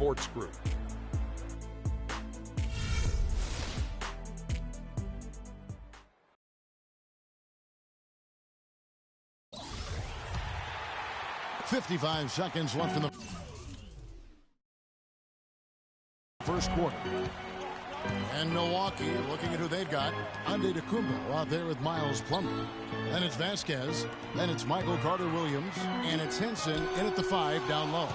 Sports Group. .55 seconds left in the first quarter. And Milwaukee looking at who they've got. NBA2K16 out there with Miles Plumlee. Then it's Vasquez. Then it's Michael Carter-Williams. And it's Henson in at the 5 down low.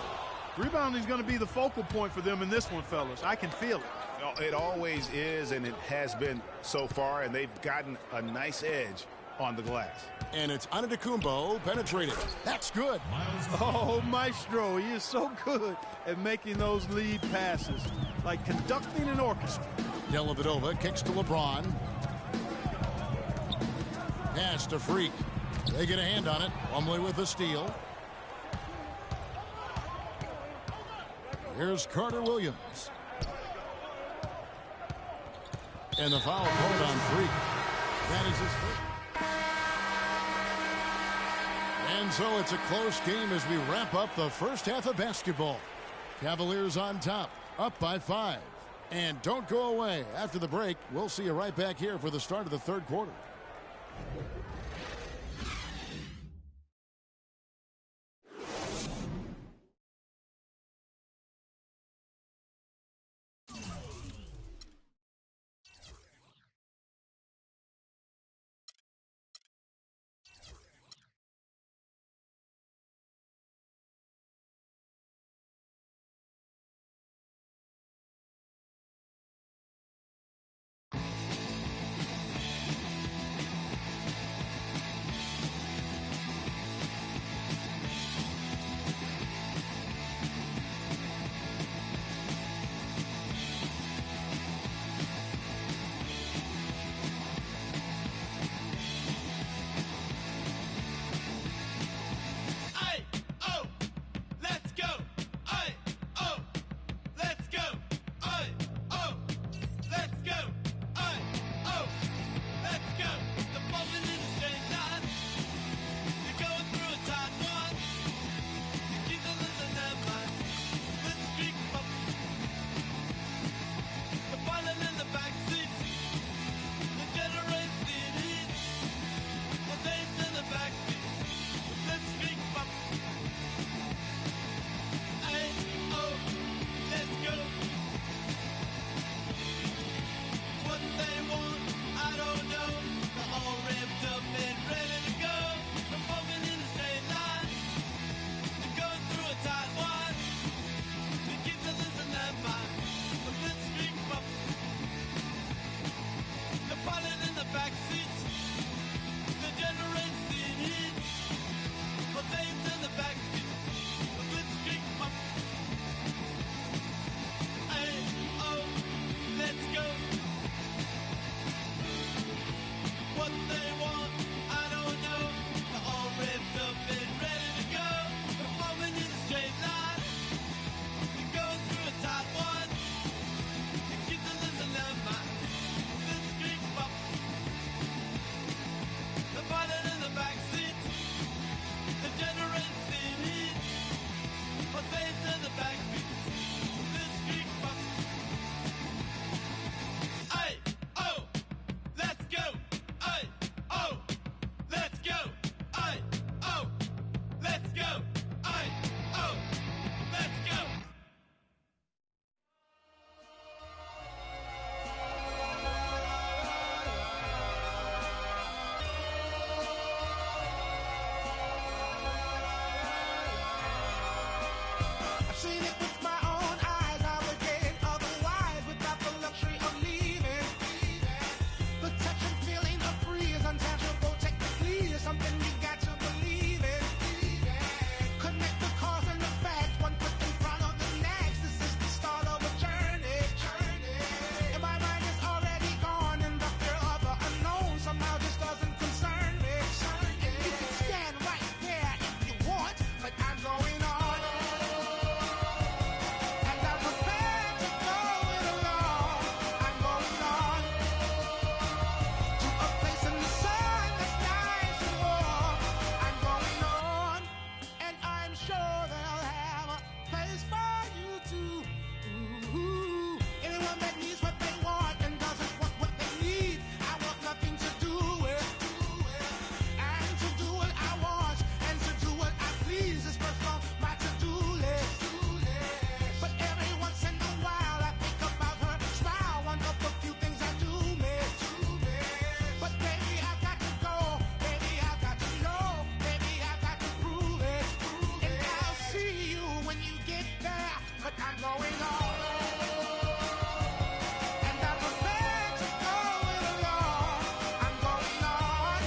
Rebounding is going to be the focal point for them in this one, fellas. I can feel it. It always is, and it has been so far, and they've gotten a nice edge on the glass. And it's Antetokounmpo penetrating. That's good. Oh, Maestro, he is so good at making those lead passes, like conducting an orchestra. Dellavedova kicks to LeBron. Pass to Freak. They get a hand on it. Plumlee with the steal. Here's Carter-Williams. And the foul called on Freak. That is his first. And so it's a close game as we wrap up the first half of basketball. Cavaliers on top, up by 5. And don't go away. After the break, we'll see you right back here for the start of the third quarter. Seen it with my own eyes, I would get otherwise without the luxury of leaving. The touch and feeling of free is untangible, technically is something we got to believe in. Connect the cause and the facts, one foot in front of the next. This is the start of a journey. And my mind is already gone, and the fear of the unknown somehow just doesn't concern me. You can stand right there if you want, but I'm going on. but I'm going on. And I'm prepared to go along. I'm going on.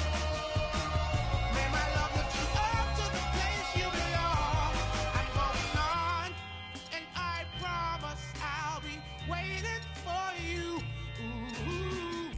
May my love lift you up to the place you belong. I'm going on, and I promise I'll be waiting for you. Ooh.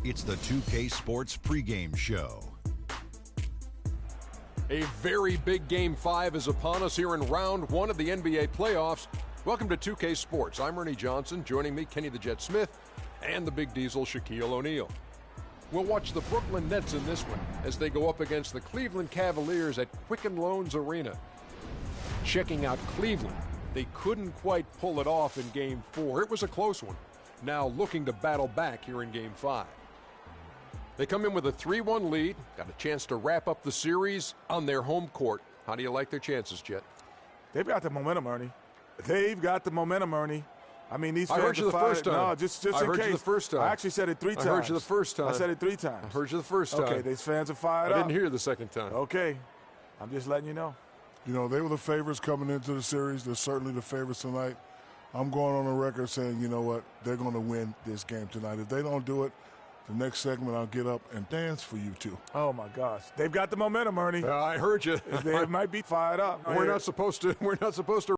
It's the 2K Sports pregame show. A very big Game 5 is upon us here in round 1 of the NBA playoffs. Welcome to 2K Sports. I'm Ernie Johnson. Joining me, Kenny the Jet Smith, and the Big Diesel, Shaquille O'Neal. We'll watch the Brooklyn Nets in this one as they go up against the Cleveland Cavaliers at Quicken Loans Arena. Checking out Cleveland, they couldn't quite pull it off in Game 4. It was a close one. Now looking to battle back here in Game 5. They come in with a 3-1 lead, got a chance to wrap up the series on their home court. How do you like their chances, Jet? They've got the momentum, Ernie. They've got the momentum, Ernie. I mean, these fans I heard you the first time. No, just in case. I heard you the first time. I actually said it 3 times. I heard you the first time. I said it 3 times. I heard you the first time. Okay, these fans are fired up. up. I didn't hear the second time. Okay. I'm just letting you know. You know, they were the favorites coming into the series. They're certainly the favorites tonight. I'm going on the record saying, you know what, they're going to win this game tonight. If they don't do it, the next segment I'll get up and dance for you two. Oh, my gosh. They've got the momentum, Ernie. I heard you. They might be fired up. We're not supposed to. We're not supposed to.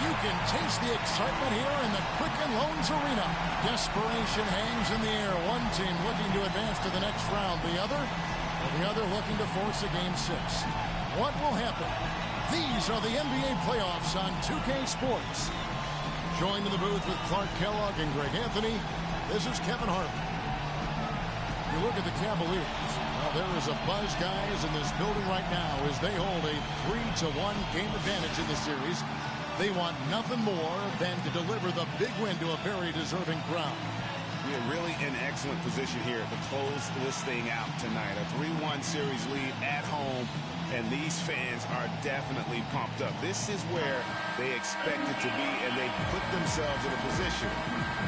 You can taste the excitement here in the Quicken Loans Arena. Desperation hangs in the air. One team looking to advance to the next round. The other looking to force a Game 6. What will happen? These are the NBA playoffs on 2K Sports. Joined in the booth with Clark Kellogg and Greg Anthony, this is Kevin Harvey. You look at the Cavaliers. Well, there is a buzz, guys, in this building right now as they hold a 3-1 game advantage in the series. They want nothing more than to deliver the big win to a very deserving crowd. We're really in excellent position here to close this thing out tonight. A 3-1 series lead at home, and these fans are definitely pumped up. This is where they expect it to be, and they put themselves in a position.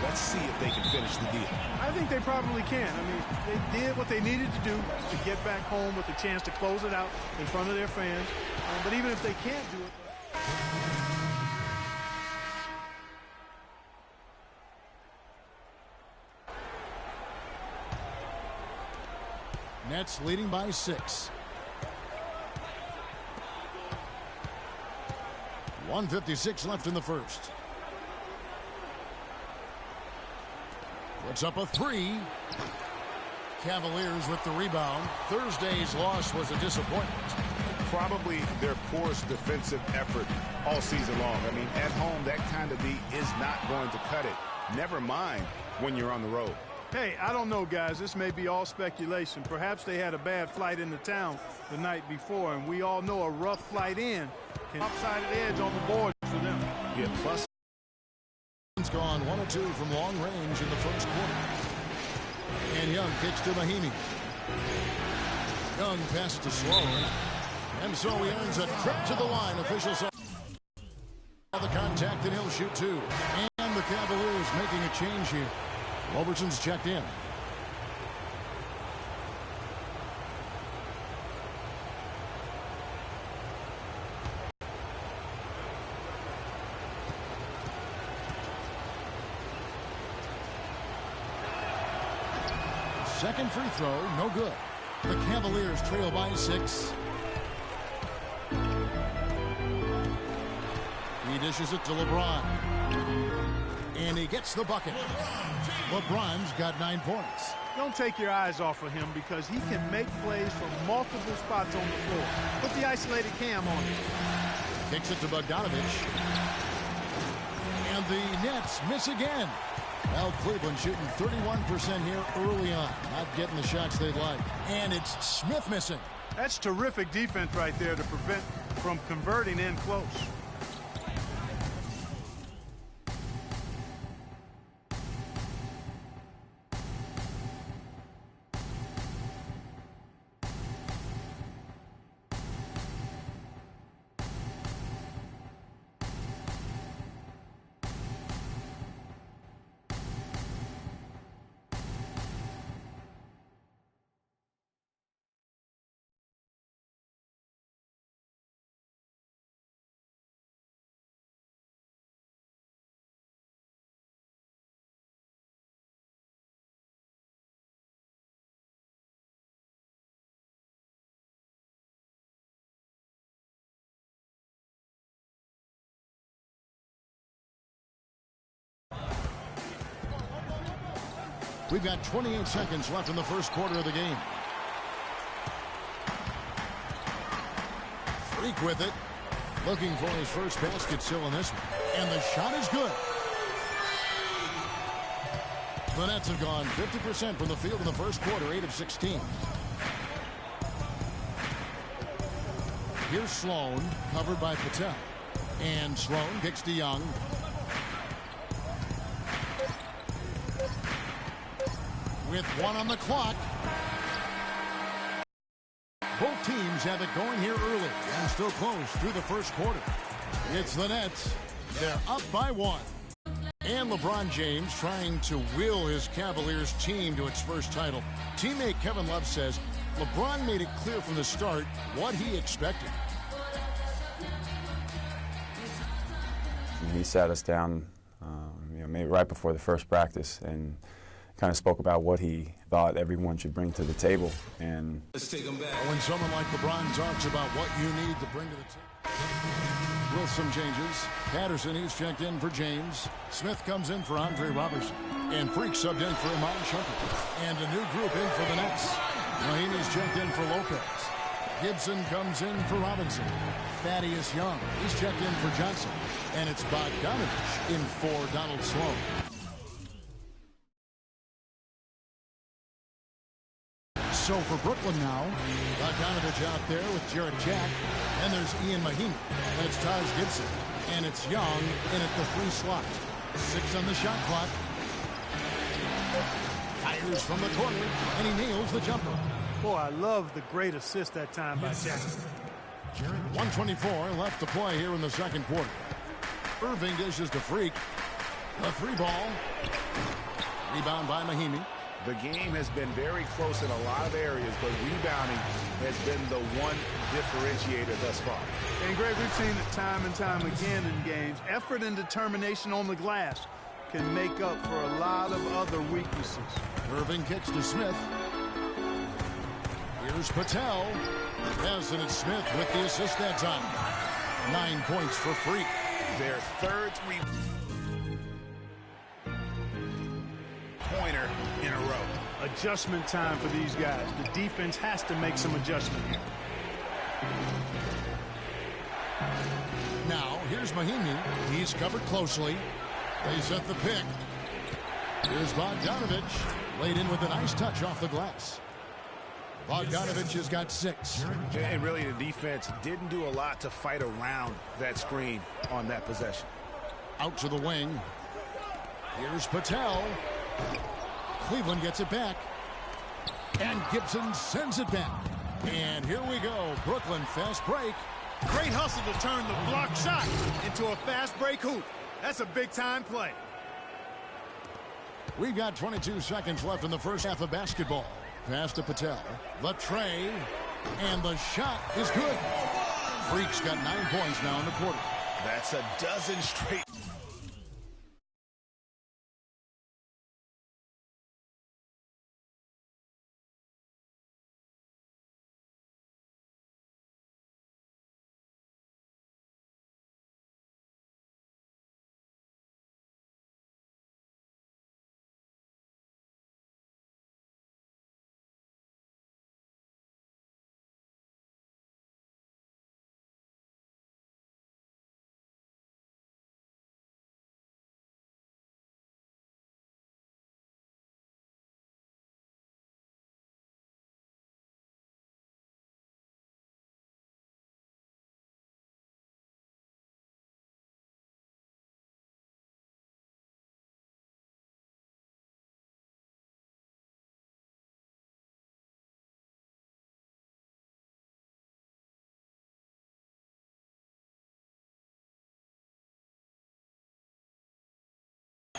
Let's see if they can finish the deal. I think they probably can. I mean, they did what they needed to do to get back home with a chance to close it out in front of their fans. But even if they can't do it... Nets leading by 6. 1:56 left in the first. Puts up a 3. Cavaliers with the rebound. Thursday's loss was a disappointment. Probably their poorest defensive effort all season long. I mean, at home, that kind of beat is not going to cut it. Never mind when you're on the road. Hey, I don't know, guys. This may be all speculation. Perhaps they had a bad flight into town the night before, and we all know a rough flight in can lopsided edge on the board for them. Yeah, plus. It's gone 1 of 2 from long range in the first quarter. And Young kicks to Mahimi. Young passes to Sloan. And so he earns a trip to the line. Officials saw the contact, and he'll shoot 2. And the Cavaliers making a change here. Robertson's checked in. Second free throw, no good. The Cavaliers trail by 6. He dishes it to LeBron. And he gets the bucket. LeBron's got 9 points. Don't take your eyes off of him because he can make plays from multiple spots on the floor. Put the isolated cam on him. Kicks it to Bogdanovich. And the Nets miss again. Well, Cleveland shooting 31% here early on. Not getting the shots they'd like. And it's Smith missing. That's terrific defense right there to prevent from converting in close. We've got 28 seconds left in the first quarter of the game. Freak with it. Looking for his first basket still in this one. And the shot is good. The Nets have gone 50% from the field in the first quarter, 8 of 16. Here's Sloan, covered by Patel. And Sloan kicks to Young. With 1 on the clock. Both teams have it going here early and still close through the first quarter. It's the Nets. They're up by 1. And LeBron James trying to will his Cavaliers team to its first title. Teammate Kevin Love says LeBron made it clear from the start what he expected. He sat us down maybe right before the first practice and kind of spoke about what he thought everyone should bring to the table. And let's take him back. When someone like LeBron talks about what you need to bring to the table. With some changes, Patterson, he's checked in for James. Smith comes in for Andre Robertson. And Freak subbed in for Iman Shumpert. And a new group in for the Nets. Mahinmi's checked in for Lopez. Gibson comes in for Robinson. Thaddeus Young, he's checked in for Johnson. And it's Bogdanovich in for Donald Sloan. So for Brooklyn now, Bogdanovich out there with Jarrett Jack. And there's Ian Mahinmi. And it's Taj Gibson. And it's Young in at the 3 slot. 6 on the shot clock. Fires from the corner, and he nails the jumper. Boy, I love the great assist that time by Jackson. 124 left to play here in the second quarter. Irving dishes to Freak. The 3 ball. Rebound by Mahinmi. The game has been very close in a lot of areas, but rebounding has been the one differentiator thus far. And Greg, we've seen it time and time again in games. Effort and determination on the glass can make up for a lot of other weaknesses. Irving kicks to Smith. Here's Patel. Yes, and it's Smith with the assist that time. 9 points for Freak. Their third three-pointer in a row. Adjustment time for these guys. The defense has to make some adjustment here. Now, here's Mahinmi. He's covered closely. They set the pick. Here's Bogdanovich. Laid in with a nice touch off the glass. Bogdanovich has got 6. And really, the defense didn't do a lot to fight around that screen on that possession. Out to the wing. Here's Patel. Cleveland gets it back. And Gibson sends it back. And here we go. Brooklyn fast break. Great hustle to turn the block shot into a fast break hoop. That's a big-time play. We've got 22 seconds left in the first half of basketball. Pass to Patel. The tray. And the shot is good. Freak's got 9 points now in the quarter. That's a dozen straight.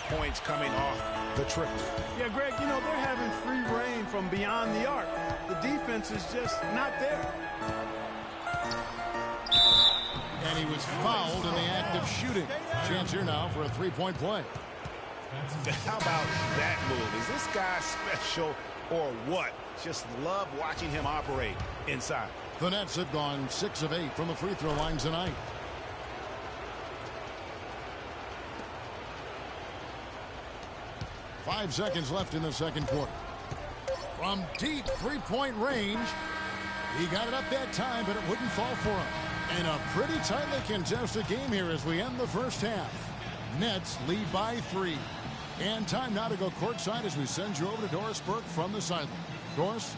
Points coming off the triple. Yeah, Greg, you know, they're having free reign from beyond the arc. The defense is just not there. And he was fouled in the act of shooting. Chance here now for a 3-point play. How about that move? Is this guy special or what? Just love watching him operate inside. The Nets have gone 6 of 8 from the free throw line tonight. 5 seconds left in the second quarter. From deep three-point range, he got it up that time, but it wouldn't fall for him. And a pretty tightly contested game here as we end the first half. Nets lead by 3. And time now to go courtside as we send you over to Doris Burke from the sideline. Doris?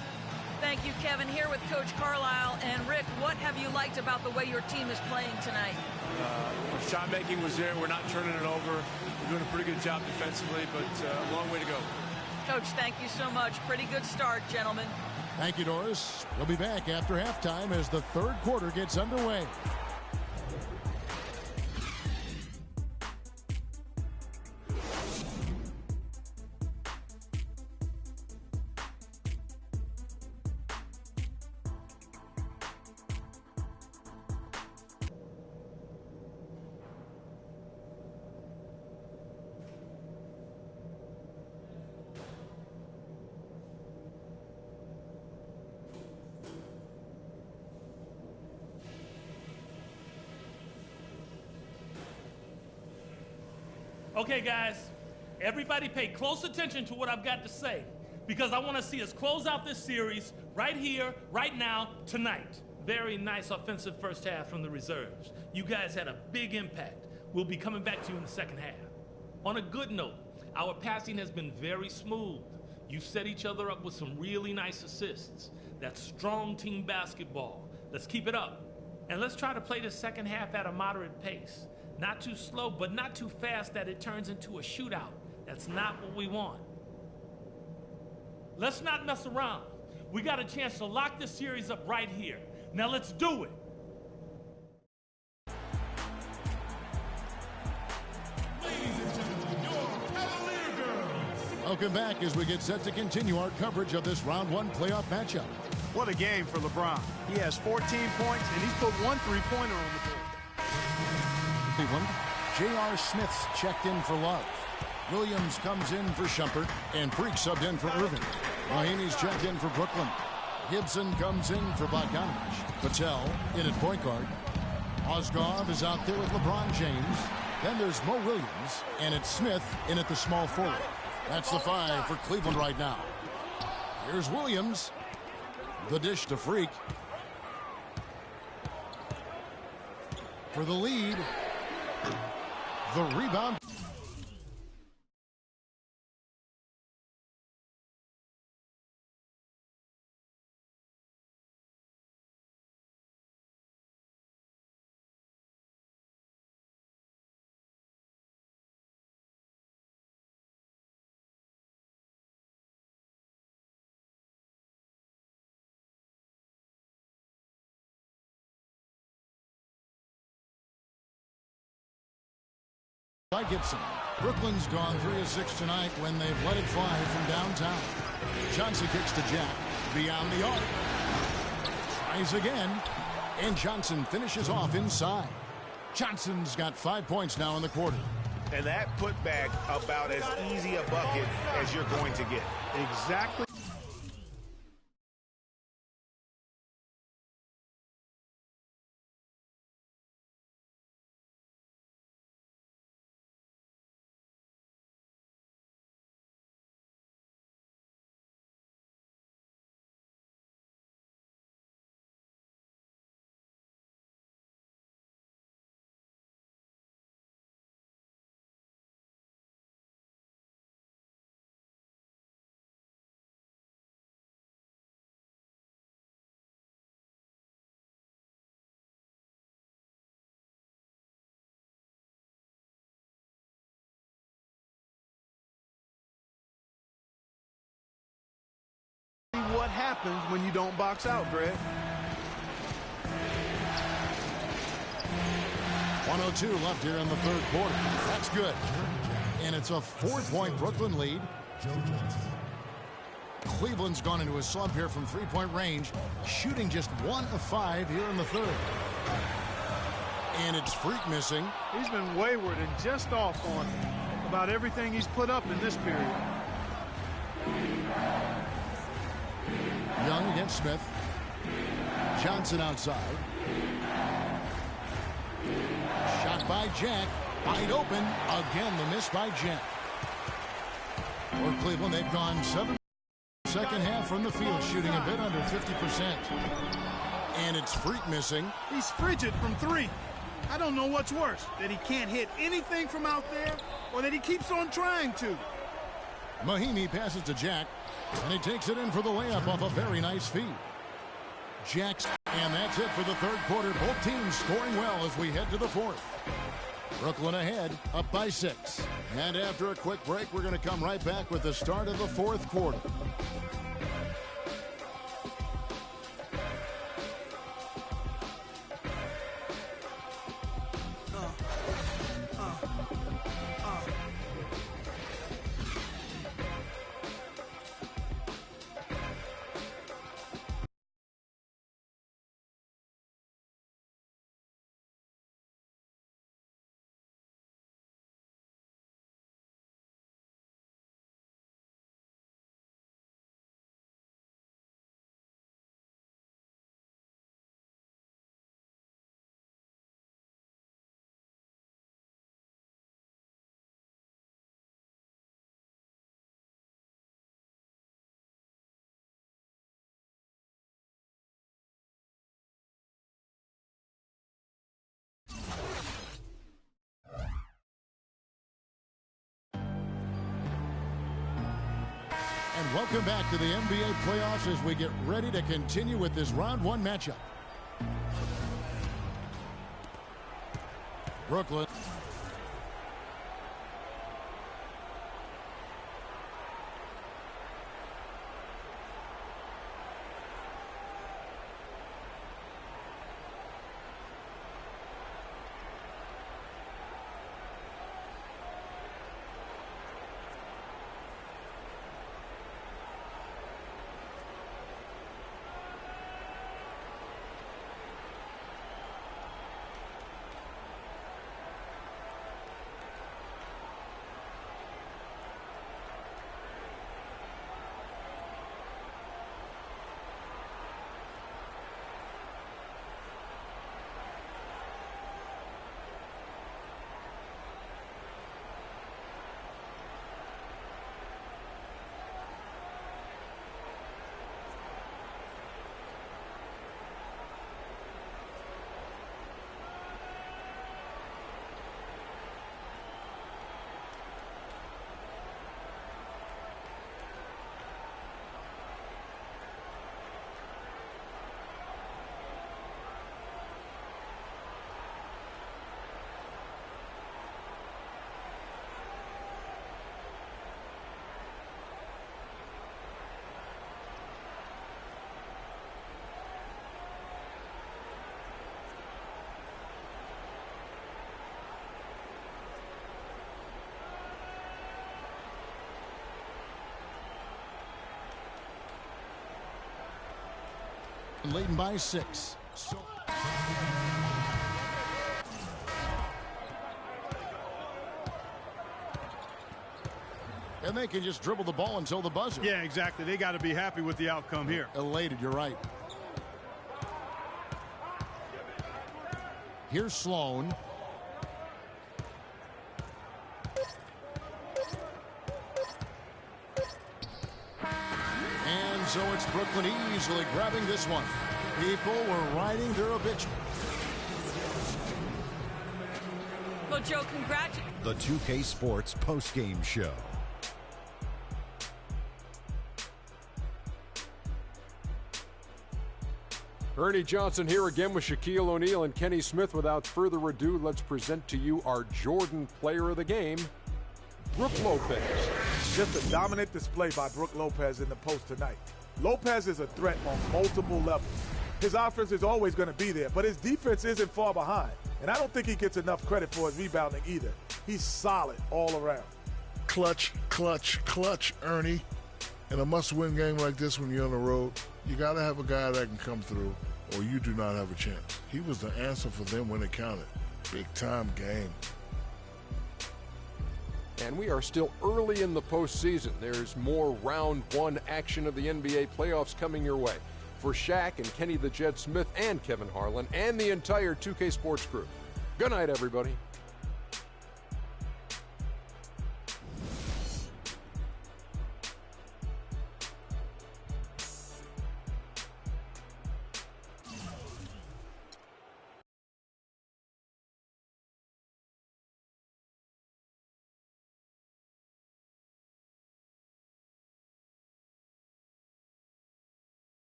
Thank you, Kevin. Here with Coach Carlisle. And Rick, what have you liked about the way your team is playing tonight? Shot making was there. We're not turning it over. We're doing a pretty good job defensively, but a long way to go. Coach, thank you so much. Pretty good start, gentlemen. Thank you, Doris. We'll be back after halftime as the third quarter gets underway. Okay, guys, everybody pay close attention to what I've got to say, because I want to see us close out this series right here, right now, tonight. Very nice offensive first half from the reserves. You guys had a big impact. We'll be coming back to you in the second half. On a good note, our passing has been very smooth. You set each other up with some really nice assists. That's strong team basketball. Let's keep it up. And let's try to play the second half at a moderate pace. Not too slow, but not too fast that it turns into a shootout. That's not what we want. Let's not mess around. We got a chance to lock this series up right here. Now let's do it. Ladies and gentlemen, your Cavalier Girls. Welcome back as we get set to continue our coverage of this round 1 playoff matchup. What a game for LeBron. He has 14 points, and he's put 1 3-pointer on the board. Cleveland. J.R. Smith's checked in for Love. Williams comes in for Shumpert, and Freak subbed in for Irving. Mahinmi's checked in for Brooklyn. Gibson comes in for Bogdanovich. Patel in at point guard. Ozgov is out there with LeBron James. Then there's Mo Williams, and it's Smith in at the small forward. That's the 5 for Cleveland right now. Here's Williams. The dish to Freak. For the lead. The rebound. By Gibson. Brooklyn's gone 3 of 6 tonight when they've let it fly from downtown. Johnson kicks to Jack. Beyond the arc. Tries again. And Johnson finishes off inside. Johnson's got 5 points now in the quarter. And that put back about as easy a bucket as you're going to get. Exactly. What happens when you don't box out, Greg? 1:02 left here in the third quarter. That's good. And it's a 4-point Brooklyn lead. Cleveland's gone into a slump here from 3-point range, shooting just 1 of 5 here in the third. And it's Freak missing. He's been wayward and just off on about everything he's put up in this period. Young against Smith. Johnson outside. Shot by Jack. Wide open. Again, the miss by Jack. For Cleveland, they've gone 7 second half from the field, shooting a bit under 50%. And it's Freak missing. He's frigid from 3. I don't know what's worse, that he can't hit anything from out there or that he keeps on trying to. Mahinmi passes to Jack, and he takes it in for the layup off a very nice feed. Jack's, and that's it for the third quarter. Both teams scoring well as we head to the fourth. Brooklyn ahead, up by 6. And after a quick break, we're going to come right back with the start of the fourth quarter. And welcome back to the NBA playoffs as we get ready to continue with this round 1 matchup. Brooklyn. Leading by 6. And they can just dribble the ball until the buzzer. Yeah, exactly. They got to be happy with the outcome here. Elated, you're right. Here's Sloan. And so it's Brooklyn easily grabbing this one. People were riding their obituary. Well, Joe, congratulations. The 2K Sports postgame show. Ernie Johnson here again with Shaquille O'Neal and Kenny Smith. Without further ado, let's present to you our Jordan player of the game, Brook Lopez. Just a dominant display by Brook Lopez in the post tonight. Lopez is a threat on multiple levels. His offense is always going to be there, but his defense isn't far behind. And I don't think he gets enough credit for his rebounding either. He's solid all around. Clutch, clutch, clutch, Ernie. In a must-win game like this when you're on the road, you got to have a guy that can come through, or you do not have a chance. He was the answer for them when it counted. Big-time game. And we are still early in the postseason. There's more round 1 action of the NBA playoffs coming your way. For Shaq and Kenny the Jet Smith and Kevin Harlan and the entire 2K Sports crew. Good night, everybody.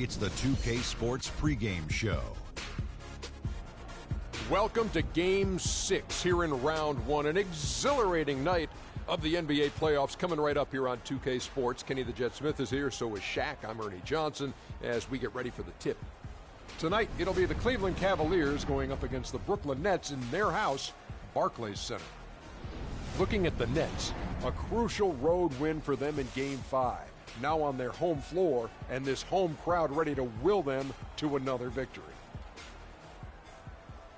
It's the 2K Sports pregame show. Welcome to Game 6 here in Round 1. An exhilarating night of the NBA playoffs coming right up here on 2K Sports. Kenny the Jet Smith is here, so is Shaq. I'm Ernie Johnson as we get ready for the tip. Tonight, it'll be the Cleveland Cavaliers going up against the Brooklyn Nets in their house, Barclays Center. Looking at the Nets, a crucial road win for them in Game 5. Now on their home floor, and this home crowd ready to will them to another victory.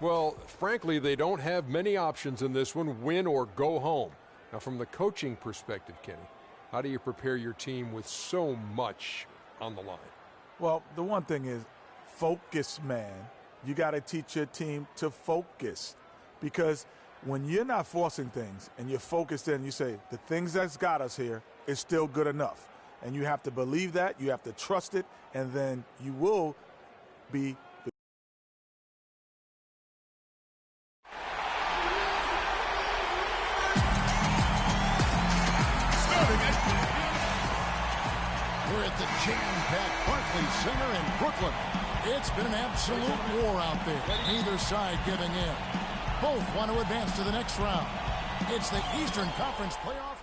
Well, frankly, they don't have many options in this one, win or go home. Now, from the coaching perspective, Kenny, how do you prepare your team with so much on the line? Well, the one thing is focus, man. You got to teach your team to focus, because when you're not forcing things and you're focused in, you say, the things that's got us here is still good enough. And you have to believe that, you have to trust it, and then you will be We're at the jam-packed Barclays Center in Brooklyn. It's been an absolute war out there. Neither side giving in. Both want to advance to the next round. It's the Eastern Conference playoff.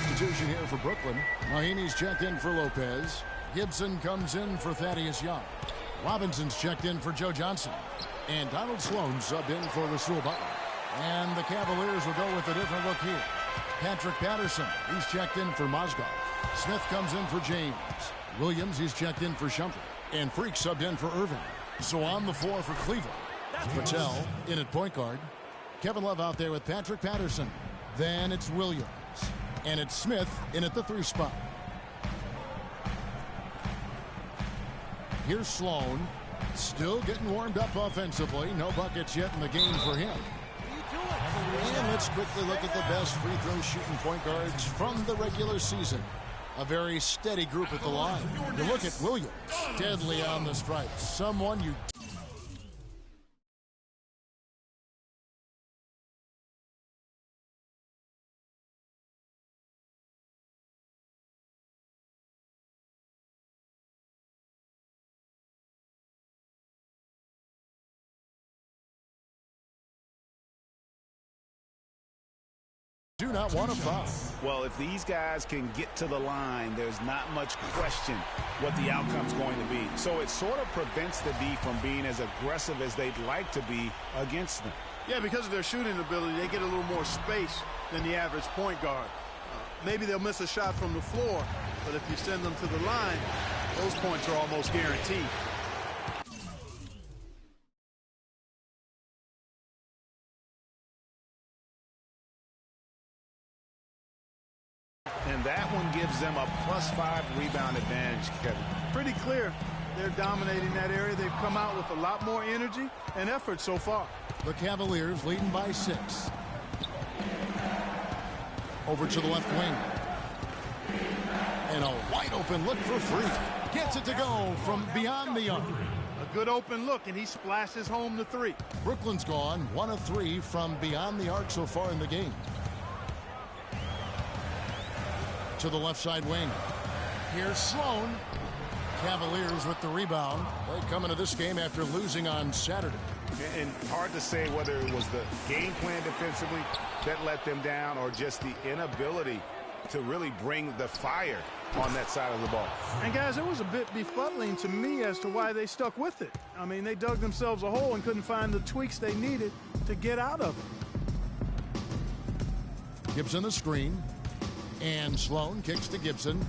Substitution here for Brooklyn. Mahinmi's checked in for Lopez. Gibson comes in for Thaddeus Young. Robinson's checked in for Joe Johnson. And Donald Sloan subbed in for Rasul Butler. And the Cavaliers will go with a different look here. Patrick Patterson, he's checked in for Mozgov. Smith comes in for James. Williams, he's checked in for Shumpert. And Freak subbed in for Irving. So on the floor for Cleveland. Patel in at point guard. Kevin Love out there with Patrick Patterson. Then it's Williams. And it's Smith in at the 3 spot. Here's Sloan. Still getting warmed up offensively. No buckets yet in the game for him. And let's quickly look at the best free throw shooting point guards from the regular season. A very steady group at the line. You look at Williams. Deadly on the stripes. Someone you... do not want to foul. Well, if these guys can get to the line, there's not much question what the outcome's going to be. So it sort of prevents the D from being as aggressive as they'd like to be against them. Yeah, because of their shooting ability, they get a little more space than the average point guard. Maybe they'll miss a shot from the floor, but if you send them to the line, those points are almost guaranteed. And that one gives them a +5 rebound advantage, Kevin. Pretty clear. They're dominating that area. They've come out with a lot more energy and effort so far. The Cavaliers leading by 6. Over to the left wing. And a wide open look for Freak. Gets it to go from beyond the arc. A good open look, and he splashes home the 3. Brooklyn's gone 1 of 3 from beyond the arc so far in the game. To the left side wing. Here's Sloan. Cavaliers with the rebound. They come into this game after losing on Saturday. And hard to say whether it was the game plan defensively that let them down or just the inability to really bring the fire on that side of the ball. And guys, it was a bit befuddling to me as to why they stuck with it. I mean, they dug themselves a hole and couldn't find the tweaks they needed to get out of it. Gibson the screen. And Sloan kicks to Gibson.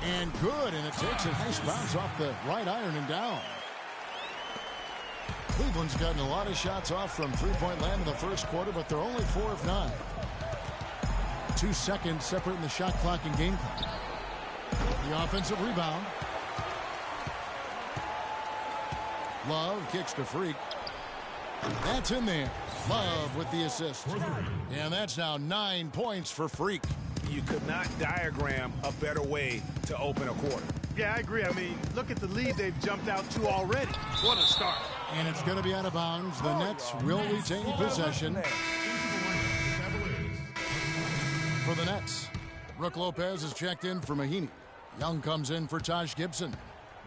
And good, and it takes a nice bounce off the right iron and down. Cleveland's gotten a lot of shots off from three-point land in the first quarter, but they're only 4 of 9. 2 seconds separating the shot clock and game clock. The offensive rebound. Love kicks to Freak. That's in there. Love with the assist. And that's now 9 points for Freak. You could not diagram a better way to open a quarter. Yeah, I agree. I mean, look at the lead they've jumped out to already. What a start. And it's going to be out of bounds. The Nets will retain possession. For the Nets, Brook Lopez is checked in for Mahinmi. Young comes in for Taj Gibson.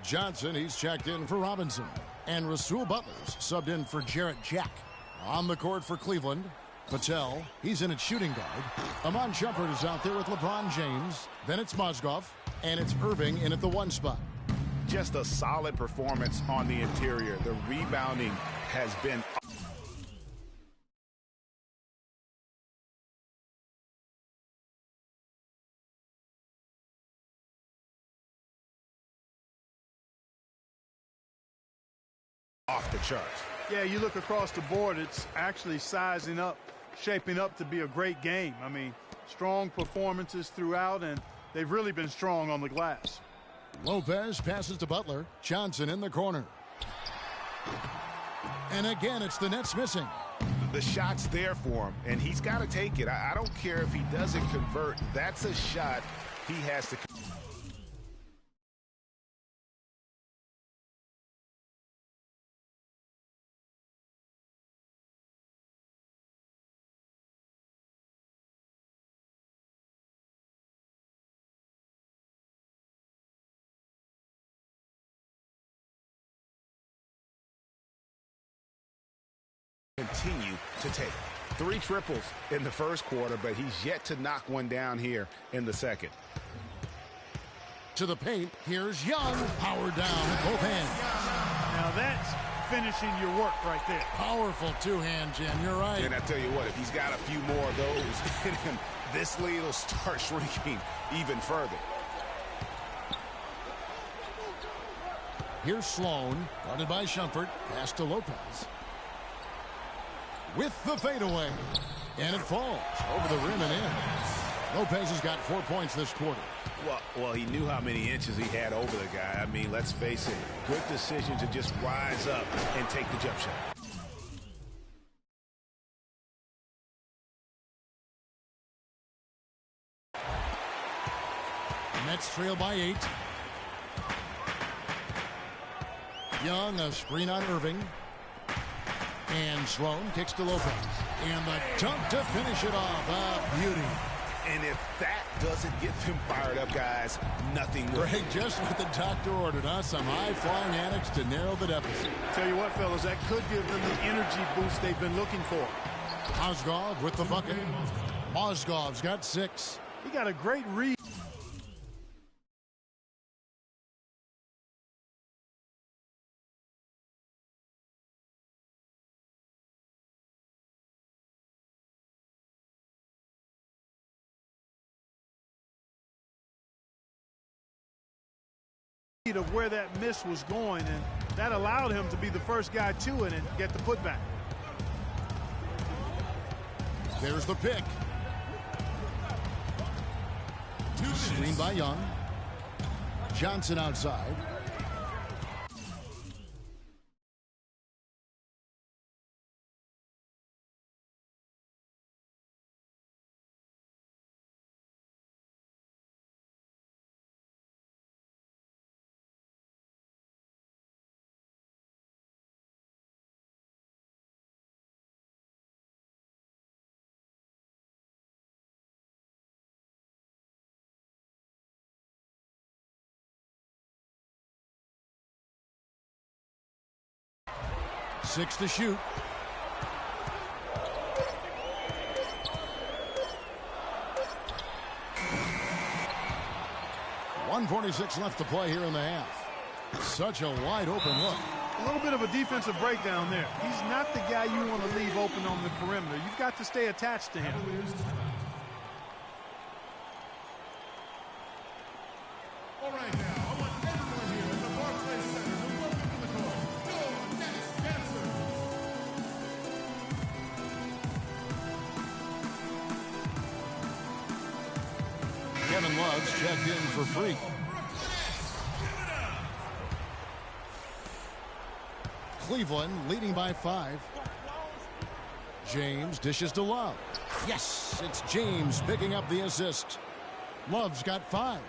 Johnson, he's checked in for Robinson. And Rasul Butler's subbed in for Jarrett Jack. On the court for Cleveland, Patel, he's in at shooting guard. Amon Shumpert is out there with LeBron James. Then it's Mozgov, and it's Irving in at the 1 spot. Just a solid performance on the interior. The rebounding has been off the charts. Yeah, you look across the board, it's actually sizing up, shaping up to be a great game. I mean, strong performances throughout, and they've really been strong on the glass. Lopez passes to Butler. Johnson in the corner. And again, it's the Nets missing. The shot's there for him, and he's got to take it. I don't care if he doesn't convert. That's a shot he has to. Continue to take 3 triples in the first quarter, but he's yet to knock one down here in the second. To the paint, here's Young. Powered down with both hands. Now that's finishing your work right there. Powerful two-hand, Jim. You're right. And I tell you what, if he's got a few more of those in him, this lead will start shrinking even further. Here's Sloan, guarded by Shumpert. Pass to Lopez. With the fadeaway. And it falls over the rim and in. Lopez has got 4 points this quarter. Well, he knew how many inches he had over the guy. I mean, let's face it, good decision to just rise up and take the jump shot. Nets trail by 8. Young, a screen on Irving. And Sloan kicks to Lopez. And the dunk to finish it off. A beauty. And if that doesn't get them fired up, guys, nothing will. Greg, just what the doctor ordered, huh? Some high-flying antics to narrow the deficit. Tell you what, fellas, that could give them the energy boost they've been looking for. Mozgov with the bucket. Mozgov's got 6. He got a great read. Of where that miss was going, and that allowed him to be the first guy to it and get the putback. There's the pick. Screen by Young. Johnson outside. Six to shoot. .146 left to play here in the half. Such a wide open look. A little bit of a defensive breakdown there. He's not the guy you want to leave open on the perimeter. You've got to stay attached to him. All right, now, I want everyone here in the Barclays Center to welcome to the court, your Nets dancers. Kevin Love's checked in for free. Cleveland leading by 5. James dishes to Love. Yes, it's James picking up the assist. Love's got 5.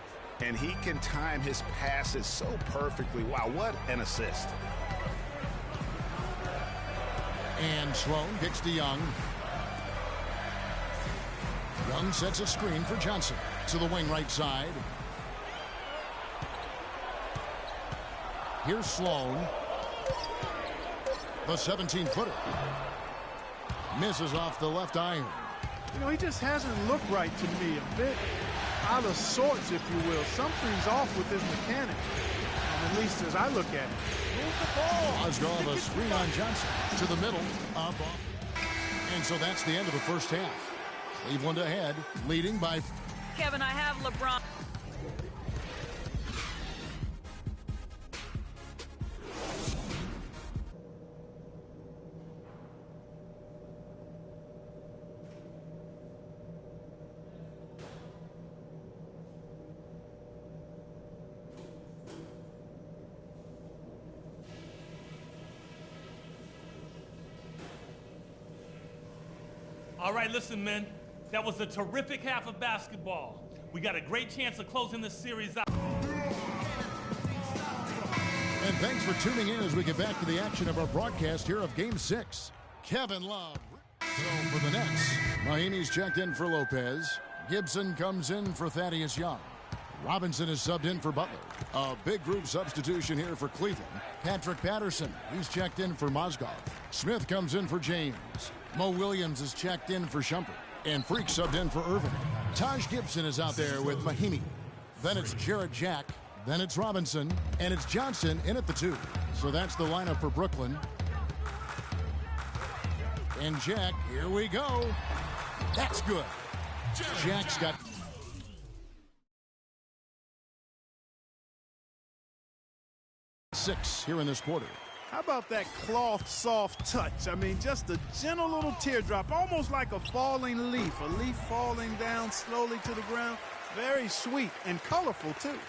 And he can time his passes so perfectly. Wow, what an assist. And Sloan kicks to Young. Young sets a screen for Johnson. To the wing right side. Here's Sloan. The 17-footer. Misses off the left iron. You know, he just hasn't looked right to me. A bit out of sorts, if you will. Something's off with his mechanics, at least as I look at it. Move the ball. Osgood, a screen on Johnson to the middle. Up off. And so that's the end of the first half. Cleveland ahead, leading by... Kevin, I have LeBron. All right, listen, men. That was a terrific half of basketball. We got a great chance of closing this series out. And thanks for tuning in as we get back to the action of our broadcast here of Game 6. Kevin Love. So for the Nets, Miami's checked in for Lopez. Gibson comes in for Thaddeus Young. Robinson is subbed in for Butler. A big group substitution here for Cleveland. Patrick Patterson, he's checked in for Mozgov. Smith comes in for James. Mo Williams is checked in for Shumpert. And Freak subbed in for Irving. Taj Gibson is out there with Mahimi. Then it's Jarrett Jack. Then it's Robinson. And it's Johnson in at the 2. So that's the lineup for Brooklyn. And Jack, here we go. That's good. Jack's got... six here in this quarter. How about that cloth soft touch? I mean, just a gentle little teardrop, almost like a falling leaf. A leaf falling down slowly to the ground. Very sweet and colorful, too.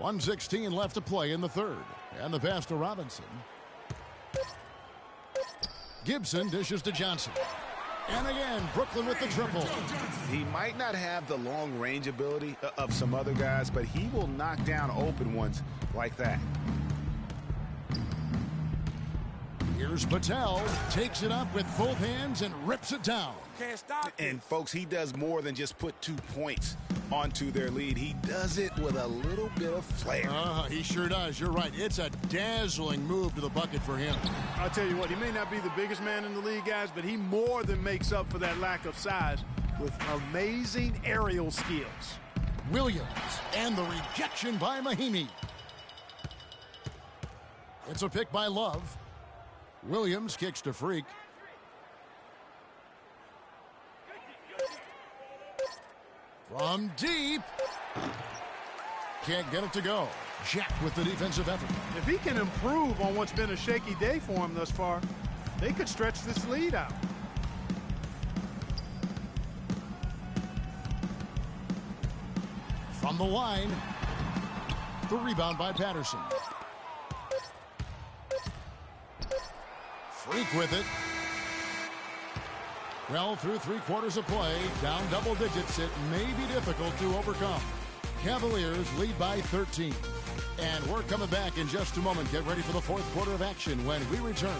.116 left to play in the third. And the pass to Robinson. Gibson dishes to Johnson. And again, Brooklyn with the triple. He might not have the long range ability of some other guys, but he will knock down open ones like that. Here's Patel. Takes it up with both hands and rips it down. Can't stop. And folks, he does more than just put 2 points onto their lead. He does it with a little bit of flair. He sure does. You're right. It's a dazzling move to the bucket for him. I'll tell you what, he may not be the biggest man in the league, guys, but he more than makes up for that lack of size with amazing aerial skills. Williams and the rejection by Mahimi. It's a pick by Love. Williams kicks to Freak. From deep. Can't get it to go. Jack with the defensive effort. If he can improve on what's been a shaky day for him thus far, they could stretch this lead out. From the line. The rebound by Patterson. Freak with it. Well, through 3/4 of play, down double digits, it may be difficult to overcome. Cavaliers lead by 13. And we're coming back in just a moment. Get ready for the 4th quarter of action when we return.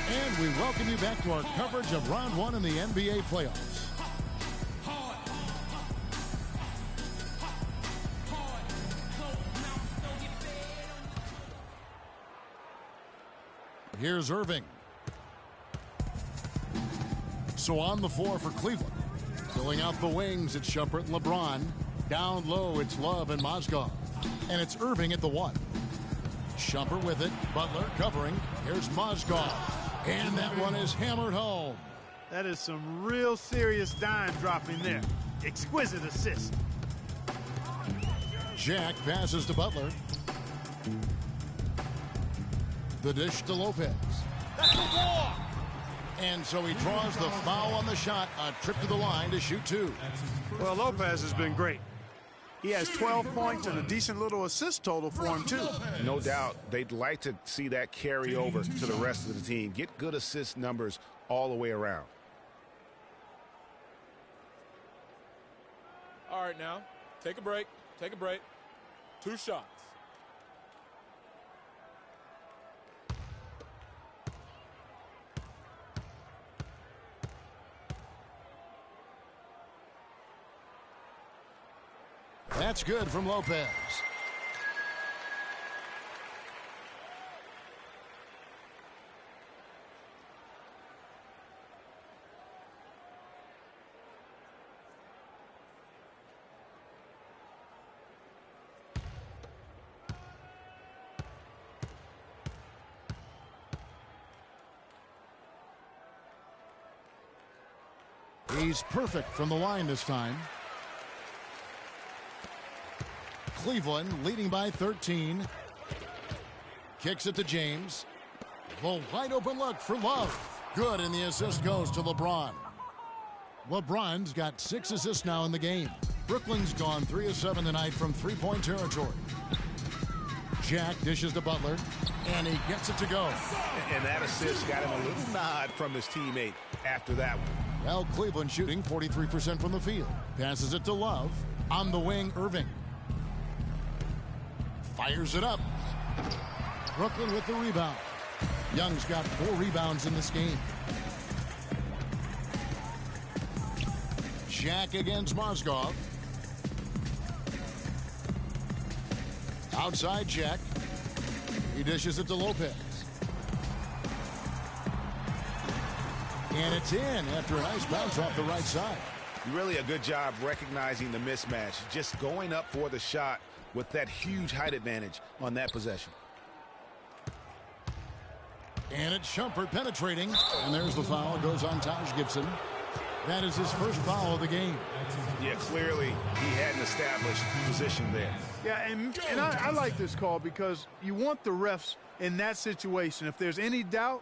And we welcome you back to our coverage of Round 1 in the NBA playoffs. Here's Irving. So on the floor for Cleveland. Filling out the wings, it's Shumpert and LeBron. Down low, it's Love and Mozgov. And it's Irving at the 1. Shumpert with it. Butler covering. Here's Mozgov. And that one is hammered home. That is some real serious dime dropping there. Exquisite assist. Jack passes to Butler. The dish to Lopez. That's a walk. And so he draws the foul on the shot. A trip to the line to shoot 2. Well, Lopez has been great. He has 12 points and a decent little assist total for him, too. No doubt they'd like to see that carry over to the rest of the team. Get good assist numbers all the way around. All right, now, take a break. Take a break. 2 shots. That's good from Lopez. He's perfect from the line this time. Cleveland leading by 13. Kicks it to James. The wide open look for Love. Good, and the assist goes to LeBron. LeBron's got 6 assists now in the game. Brooklyn's gone 3 of 7 tonight from three-point territory. Jack dishes to Butler, and he gets it to go. And that assist got him a little nod from his teammate after that one. Well, Cleveland shooting 43% from the field. Passes it to Love. On the wing, Irving. Fires it up. Brooklyn with the rebound. Young's got 4 rebounds in this game. Jack against Mozgov. Outside Jack. He dishes it to Lopez. And it's in after a nice bounce off the right side. Really a good job recognizing the mismatch. Just going up for the shot with that huge height advantage on that possession. And it's Shumpert penetrating. And there's the foul. It goes on Taj Gibson. That is his first foul of the game. Yeah, clearly he had an established position there. Yeah, and I like this call because you want the refs in that situation. If there's any doubt,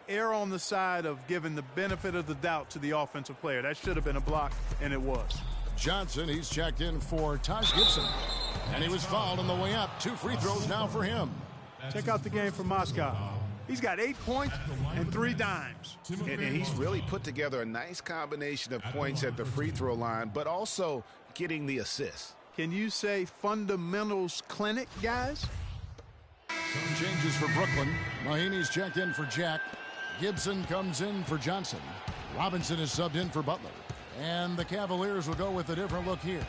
err on the side of giving the benefit of the doubt to the offensive player. That should have been a block, and it was. Johnson, he's checked in for Taj Gibson. And he was fouled on the way up. 2 free throws now for him. Check out the game for Moscow. He's got 8 points and 3 dimes. And he's really put together a nice combination of points at the free throw line, but also getting the assist. Can you say fundamentals clinic, guys? Some changes for Brooklyn. Mahinmi's checked in for Jack. Gibson comes in for Johnson. Robinson is subbed in for Butler. And the Cavaliers will go with a different look here.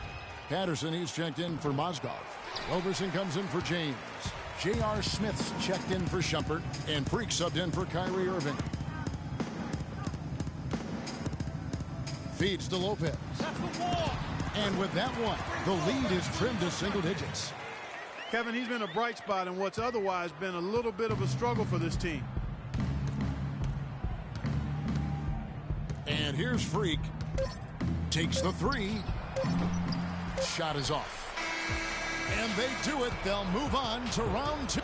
Patterson, he's checked in for Mozgov. Roberson comes in for James. J.R. Smith's checked in for Shumpert. And Freak subbed in for Kyrie Irving. Feeds to Lopez. And with that one, the lead is trimmed to single digits. Kevin, he's been a bright spot in what's otherwise been a little bit of a struggle for this team. And here's Freak. Takes the 3. Shot is off. And they do it. They'll move on to round 2.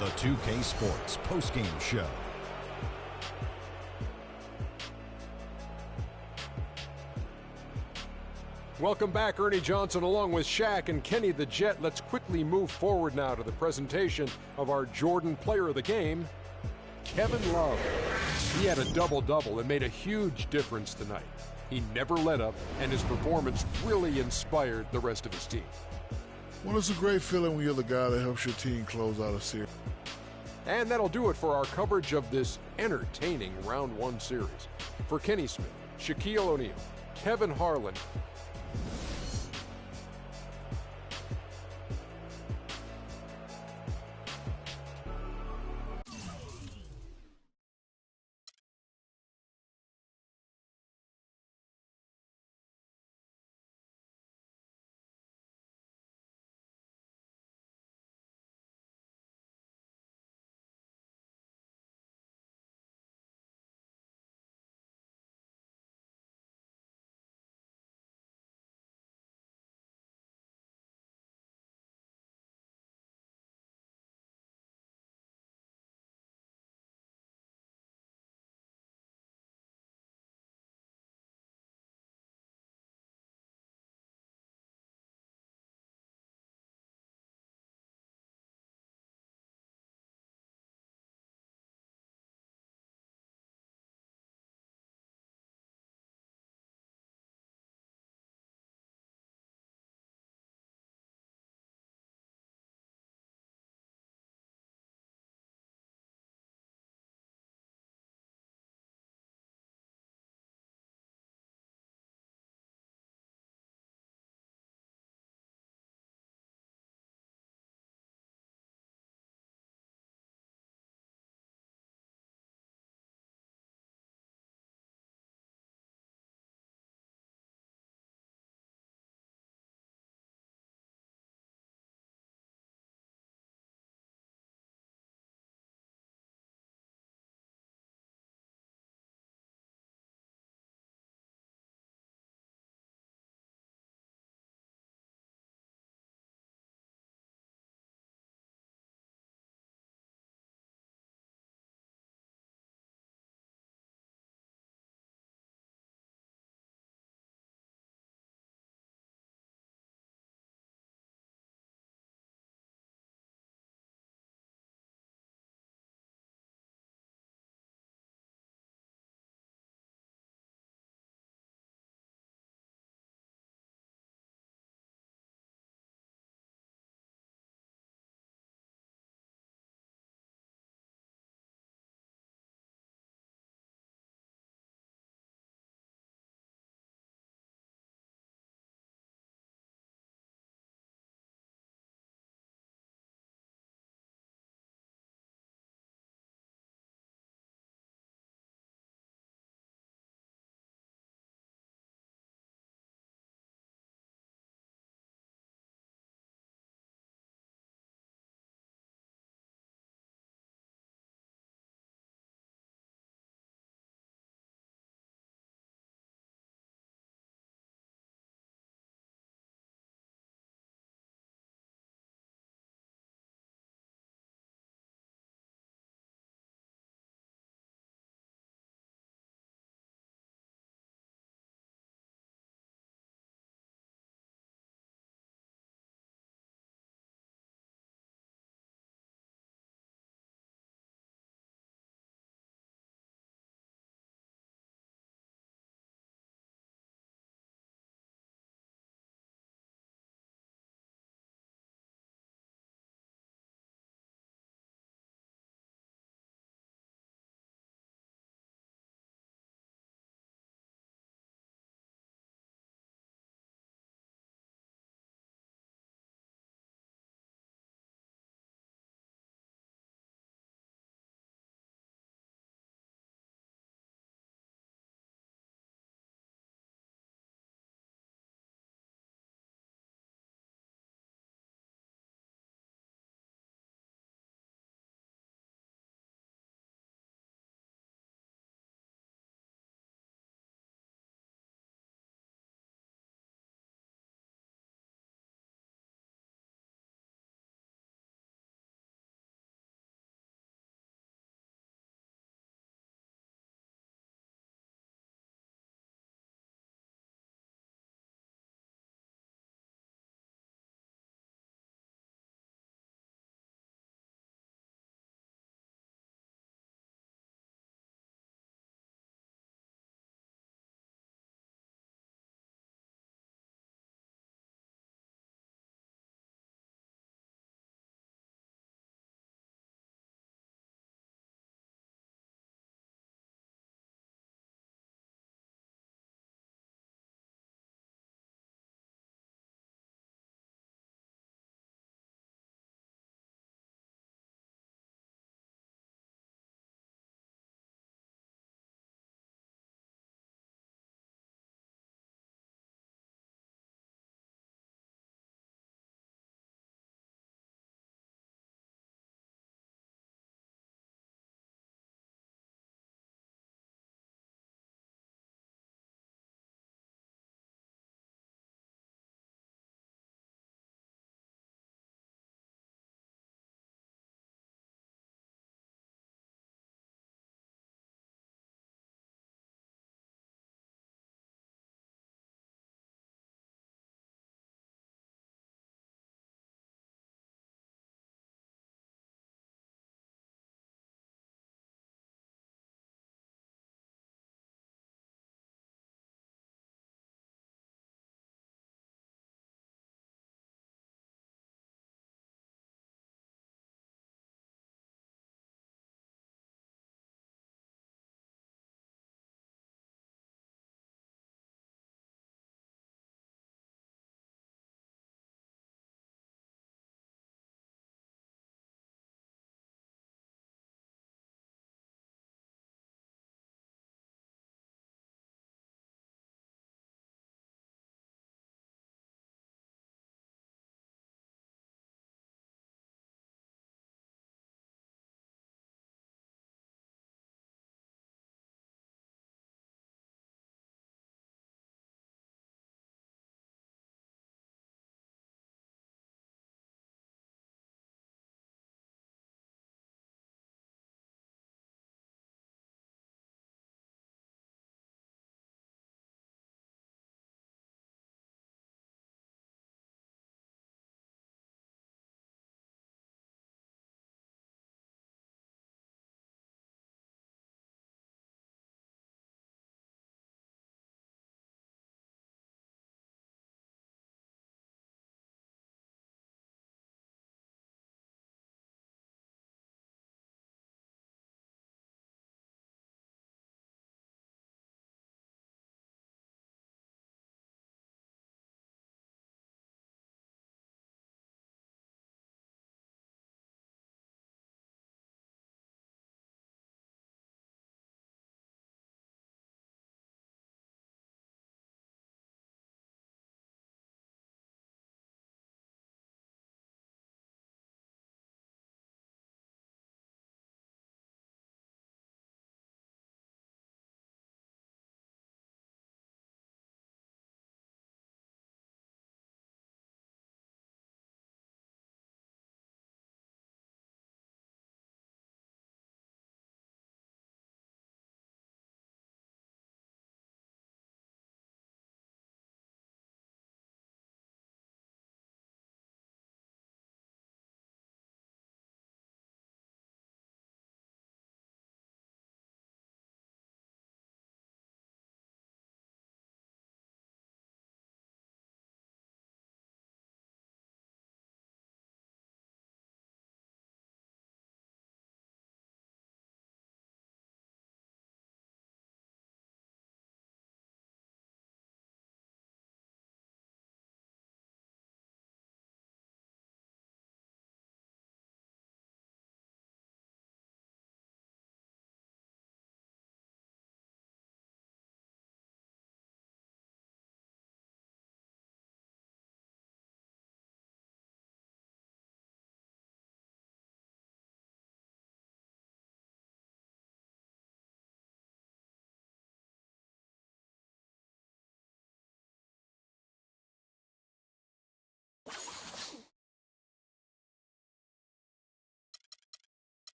The 2K Sports postgame show. Welcome back, Ernie Johnson along with Shaq and Kenny the Jet. Let's quickly move forward now to the presentation of our Jordan Player of the Game, Kevin Love. He had a double-double and made a huge difference tonight. He never let up, and his performance really inspired the rest of his team. Well, it's a great feeling when you're the guy that helps your team close out a series. And that'll do it for our coverage of this entertaining Round 1 series. For Kenny Smith, Shaquille O'Neal, Kevin Harlan,